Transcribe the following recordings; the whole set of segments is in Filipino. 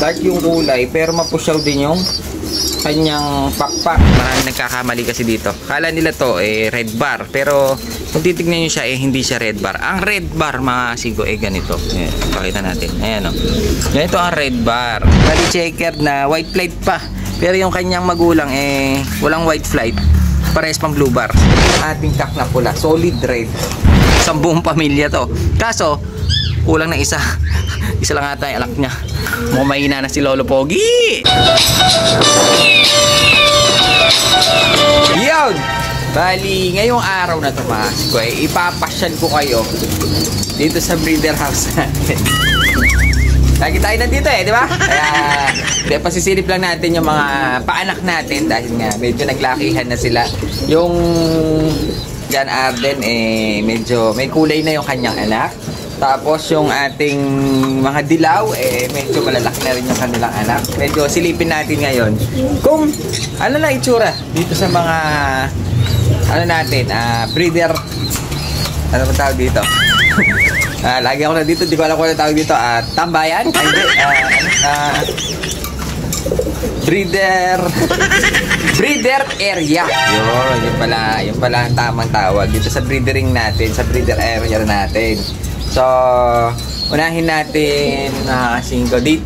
dark yung kulay pero mapusyaw din yung kanyang pakpak. Maraming nagkakamali kasi dito. Kala nila to red bar, pero kung titignan nyo siya hindi siya red bar. Ang red bar mga sigo ganito. Ayan, pakita natin. Ayan o. Ganito ang red bar. Bali checkered na white flight pa. Pero yung kanyang magulang walang white flight. Parehas pang blue bar. Ating kak na pula, solid red. Isang buong pamilya to. Kaso kulang na isa. Isa lang ata yung anak niya. Mukhang mahina na si Lolo Pogi. Yun! Bali, ngayong araw na to mga siko, ipapasyal ko kayo dito sa breeder house natin. Lagi tayo nandito di ba? Kaya pasisilip lang natin yung mga paanak natin dahil nga medyo naglakihan na sila. Yung John Arden medyo may kulay na yung kanyang anak. Tapos yung ating mga dilaw medyo malalaki na rin yung kanilang anak. Medyo silipin natin ngayon kung ano na itsura dito sa mga ano natin, breeder, ano ba tawag dito? Lagi ako na dito, di ko alam kung ano tawag dito. Tambayan? Hindi. Breeder area. Yun pala ang tamang tawag dito sa breedering natin, sa breeder area natin. So, unahin natin singko date.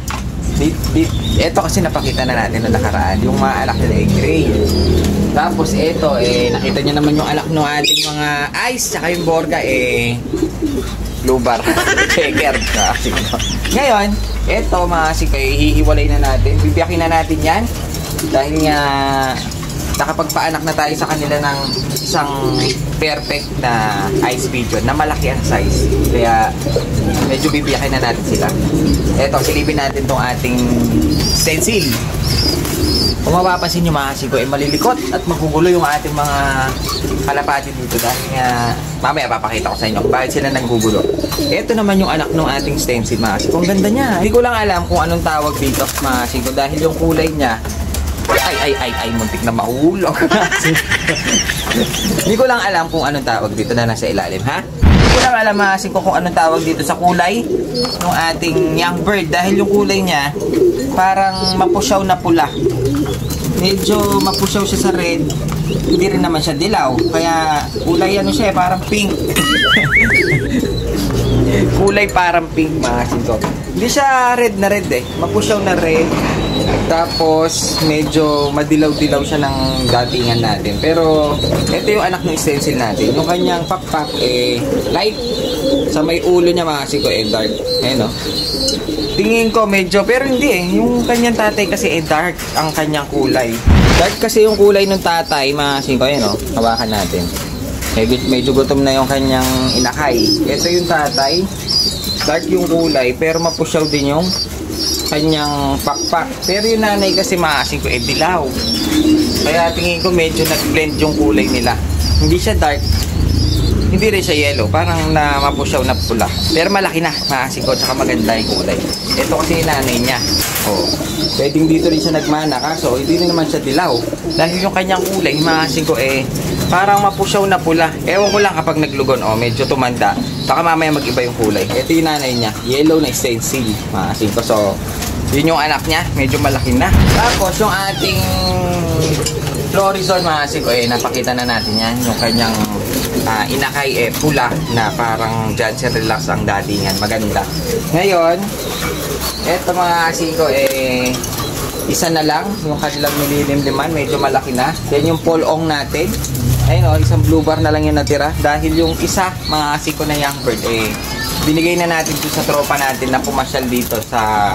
Ito kasi napakita na natin noong nakaraan, yung mga anak nila gray. Tapos ito nakita niyo naman yung anak ng ating mga ice, saka yung borga blue bar. Checkered. Ngayon, ito mga singko, hihiwalay na natin. Bibiyakin na natin yan dahil nga nakapagpaanak na tayo sa kanila ng isang perfect na ice pigeon na malaki ang size. Kaya medyo bibiyakin na natin sila. Eto, silipin natin tong ating stencil. Kung mapapansin nyo mga siko, malilikot at magugulo yung ating mga kalapati dito dahil nga mamaya papakita ko sa inyo kung bakit sila nanggugulo. Ito naman yung anak ng ating stencil mga siko. Ang ganda niya. Hindi ko lang alam kung anong tawag dito mga siko dahil yung kulay niya ay, muntik na mahulog. Hindi ko lang alam kung anong tawag dito na nasa ilalim, ha? Hindi ko lang alam masin ko kung anong tawag dito sa kulay ng ating young bird dahil yung kulay niya parang mapusyaw na pula. Medyo mapusyaw siya sa red. Hindi rin naman siya dilaw. Kaya kulay ano siya, parang pink. Kulay parang pink masin ko. Hindi siya red na red mapusyaw na red. Tapos medyo madilaw-dilaw siya ng datingan natin. Pero ito yung anak ng stencil natin. Yung kanyang pakpak light. Sa may ulo niya mga siko dark. Ayan tingin ko medyo, pero hindi yung kanyang tatay kasi dark ang kanyang kulay. Dark kasi yung kulay ng tatay mga siko. Ayan hawakan natin. Medyo gutom na yung kanyang inakay. Ito yung tatay. Dark yung kulay pero mapusyaw din yung kanyang pakpak. Pero yung nanay kasi maasin ko dilaw. Kaya tingin ko medyo nag-blend yung kulay nila. Hindi siya dark, hindi rin siya yellow. Parang na mapusyaw na pula. Pero malaki na maasin ko, tsaka maganda yung kulay. Ito kasi yung nanay niya. Pwedeng dito rin siya nagmana. Kaso hindi rin naman siya dilaw. Dahil yung kanyang kulay maasin ko parang mapusyaw na pula. Ewan ko lang kapag naglugon medyo tumanda. Baka mamaya mag-iba yung kulay. Ito yung nanay niya, yellow na stencil maasin ko. So yun yung anak niya, medyo malaki na. Tapos yung ating Florizon maasin ko napakita na natin yan. Yung kanyang inakay pula na parang Janssen Relax ang datingan. Maganda. Ngayon eto mga asin ko isa na lang yung kanilang nililimliman, medyo malaki na. Then yung polong natin, ayun isang blue bar na lang yung natira dahil yung isa mga asiko na young bird binigay na natin sa tropa natin na pumasyal dito sa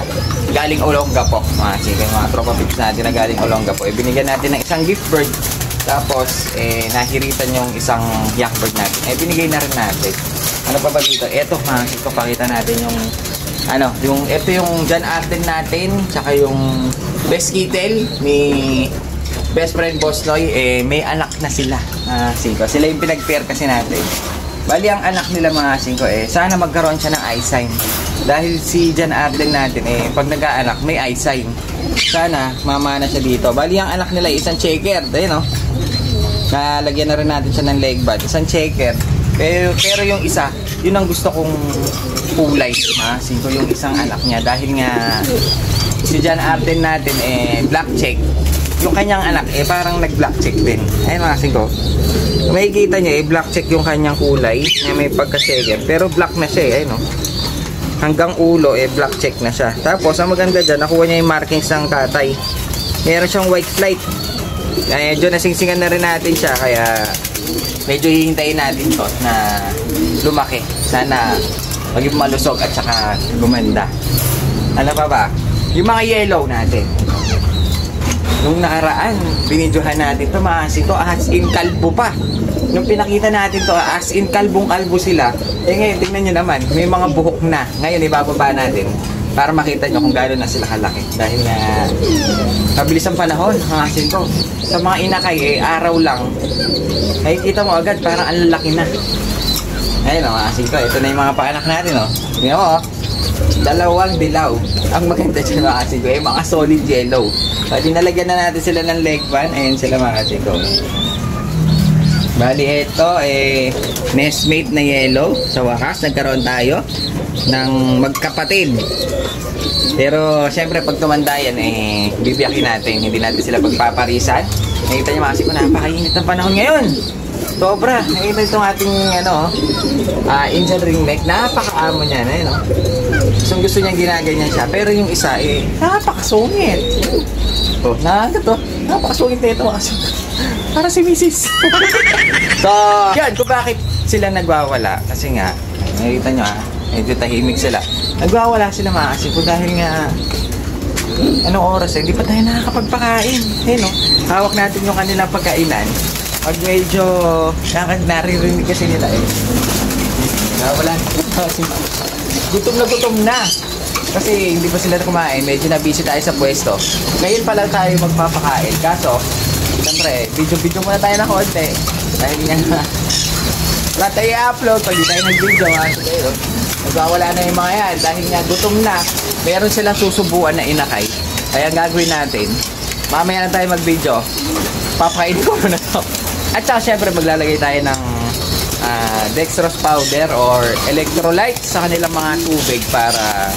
galing Olongapo mga asiko, yung mga tropa pigs natin na galing Olongapo binigyan natin ng isang gift bird. Tapos nahiritan yung isang young bird natin binigay na rin natin. Ano pa ba dito? Eto mga asiko, pakita natin yung ito yung John Arden natin tsaka yung Best Kittel ni best friend Boss Noy may anak na sila sila yung pinag-pair kasi natin. Bali ang anak nila mga singko sana magkaroon siya ng eye sign dahil si John Arden natin pag nag-aanak may eye sign, sana mamana siya dito. Bali ang anak nila isang checker ayun nalagyan na rin natin siya ng leg band, isang checker pero yung isa yun ang gusto kong kulay singko yung isang anak niya dahil nga Si John Arden natin, black check. Yung kanyang anak, parang nag-black check din. Ayun mga kasing ko. Makikita nyo, black check yung kanyang kulay. May pagka-checker. Pero black na siya, ayun, no? Hanggang ulo, black check na siya. Tapos, ang maganda dyan, nakuha niya yung markings ng tatay. Meron siyang white flight. Medyo nasingsingan na rin natin siya, kaya medyo hihintayin natin to na lumaki. Sana maging malusog at saka gumanda. Ano pa ba? Yung mga yellow natin. Nung nakaraan, binidyohan natin to, maasin to, as in kalbo pa. Nung pinakita natin to, as in kalbong-kalbo sila. Ngayon, tingnan nyo naman, may mga buhok na. Ngayon, ibababa natin para makita nyo kung gano'n na sila kalaki. Dahil na mabilis ang panahon, mga asin ko. Sa mga inakay, araw lang. Nakikita mo agad, parang ang laki na. Ayun, mga asin ko, ito na yung mga paanak natin, oh. Tingnan mo, oh. Dalawang dilaw. Ang maganda dyan, mga asin ko, mga solid yellow. Pwede nalagyan na natin sila ng leg pan. Ayun sila, mga asin ko. Bali, ito, nestmate na yellow. Sa wakas, nagkaroon tayo ng magkapatid. Pero, syempre, pag tumanda yan, bibiyakin natin. Hindi natin sila pagpaparisan. Nakita niyo, mga asin ko, napakainit ng panahon ngayon. Sobra. Nakita itong ating, Indian ringneck. Napakaamo niya na, no? Gusto niyang ginaganyan siya. Pero yung isa, napakasungit. Oh, napakasungit na ito, mga asin ko. Para si Mrs. So, yan, kung bakit sila nagwawala. Kasi nga, nakita nyo medyo tahimik sila. Nagwawala sila, mga asin ko, dahil nga, anong oras hindi pa tayo nakakapagpakain. No? Hawak natin yung kanilang pagkainan. Pag medyo, naririnig kasi nila wala kasi gutom na. Kasi hindi pa sila kumain, medyo na-busy tayo sa pwesto. Ngayon pa lang tayo magpapakain. Kaso, siyempre, video muna tayo na konti. Dahil nga, wala tayo i-upload pag di tayo nag-video. Nagwawala na yung mga yan. Dahil nga, gutom na. Meron silang susubuan na inakay. Kaya ang gagawin natin, mamaya na tayo mag-video. Papakainin ko muna to. At saka, syempre, maglalagay tayo ng dextrose powder or electrolyte sa kanilang mga tubig para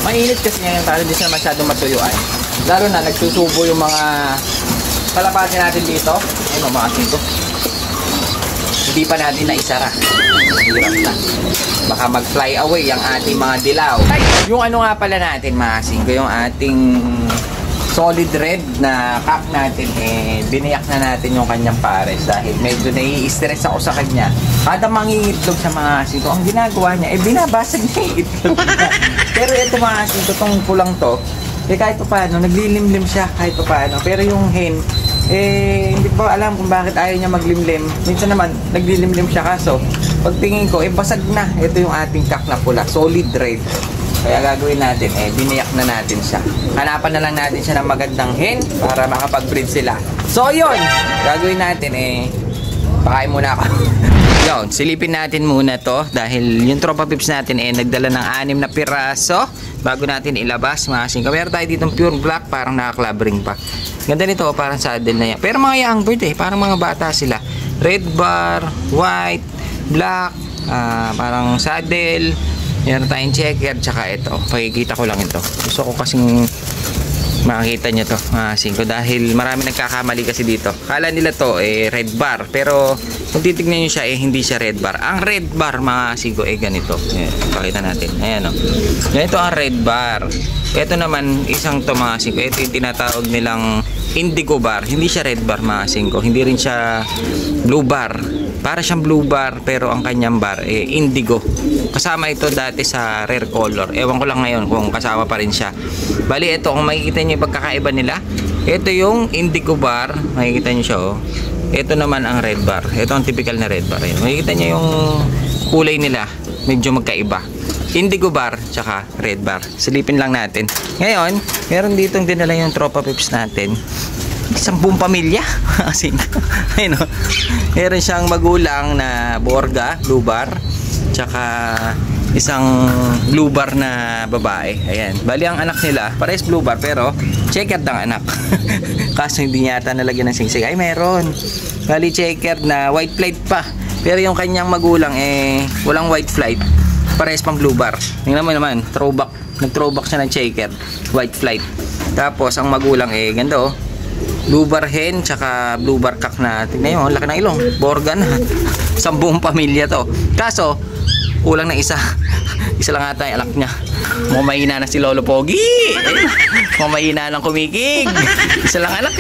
mainit kasi ngayon tayo hindi sila masyadong matuyuan. Lalo na nagsusubo yung mga kalapati natin dito. Ayun, mga sito. Hindi pa natin na isara. Hirap na. Baka mag-fly away ang ating mga dilaw. Ay, yung ano nga pala natin, mga singko, yung ating solid red na cock natin, biniyak na natin yung kanyang pares dahil medyo nai-stress ako sa kanya. Kada mangingitlog sa mga asin ko, ang ginagawa niya, binabasag niya yung itlog niya. Pero ito, mga asin ko, itong pulang to, kahit pa paano, naglilimlim siya kahit pa paano. Pero yung hen, hindi pa alam kung bakit ayaw niya maglimlim. Minsan naman, naglilimlim siya, kaso pagtingin ko, basag na. Ito yung ating cock na pula, solid red. Kaya gagawin natin, biniyak na natin siya. Hanapan na lang natin siya ng magandang hen para makapag-breed sila. So, yun! Gagawin natin, pakain muna ako. Yun, silipin natin muna to dahil yung tropa pips natin, nagdala ng 6 na piraso bago natin ilabas, mga singka. Meron tayo ditong pure black, parang naka-clubbering pa. Ganda nito, parang saddle na yan. Pero mga young bird, parang mga bata sila. Red bar, white, black, parang saddle. Meron tayong checker, tsaka ito. Pakikita ko lang ito. Gusto ko kasing makikita nyo to, mga singko. Dahil marami nagkakamali kasi dito. Kala nila to, red bar. Pero, kung titignan nyo siya, hindi siya red bar. Ang red bar, mga singko, ganito. Pakita natin. Ayan, o. Ganito ang red bar. Ito naman, isang to, mga singko. Ito yung tinatawag nilang indigo bar. Hindi siya red bar, mga singko. Hindi rin siya blue bar. Para siyang blue bar, pero ang kanyang bar, indigo. Kasama ito dati sa rare color. Ewan ko lang ngayon kung kasama pa rin siya. Bali, ito, kung makikita nyo yung pagkakaiba nila, ito yung indigo bar. Makikita nyo siya, oh. Ito naman ang red bar. Ito ang typical na red bar. Ayan. Makikita nyo yung kulay nila. Medyo magkaiba. Indigo bar, tsaka red bar. Silipin lang natin. Ngayon, meron ditong dinala yung tropa pips natin. Isang buong pamilya. Ayun, no? Meron siyang magulang na Borga, blue bar, tsaka isang blue bar na babae. Ayan. Bali ang anak nila, parehas blue bar pero checkered ang anak. Kaso hindi niya ata nalagyan ng singsing. Ay, meron. Bali checkered na white flight pa. Pero yung kanyang magulang walang white flight. Parehas pang blue bar. Tingnan mo naman, throwback Nag-throwback siya ng checker. White flight. Tapos, ang magulang ganda Blue bar hen, tsaka blue bar cock na. Tignan nyo, laki ng ilong. Borga na. Isang buong pamilya to. Kaso, kulang na isa. Isa lang ata yung anak niya. Mukhang mahina na si Lolo Pogi. Mukhang mahina ng kumikig. Isa lang anak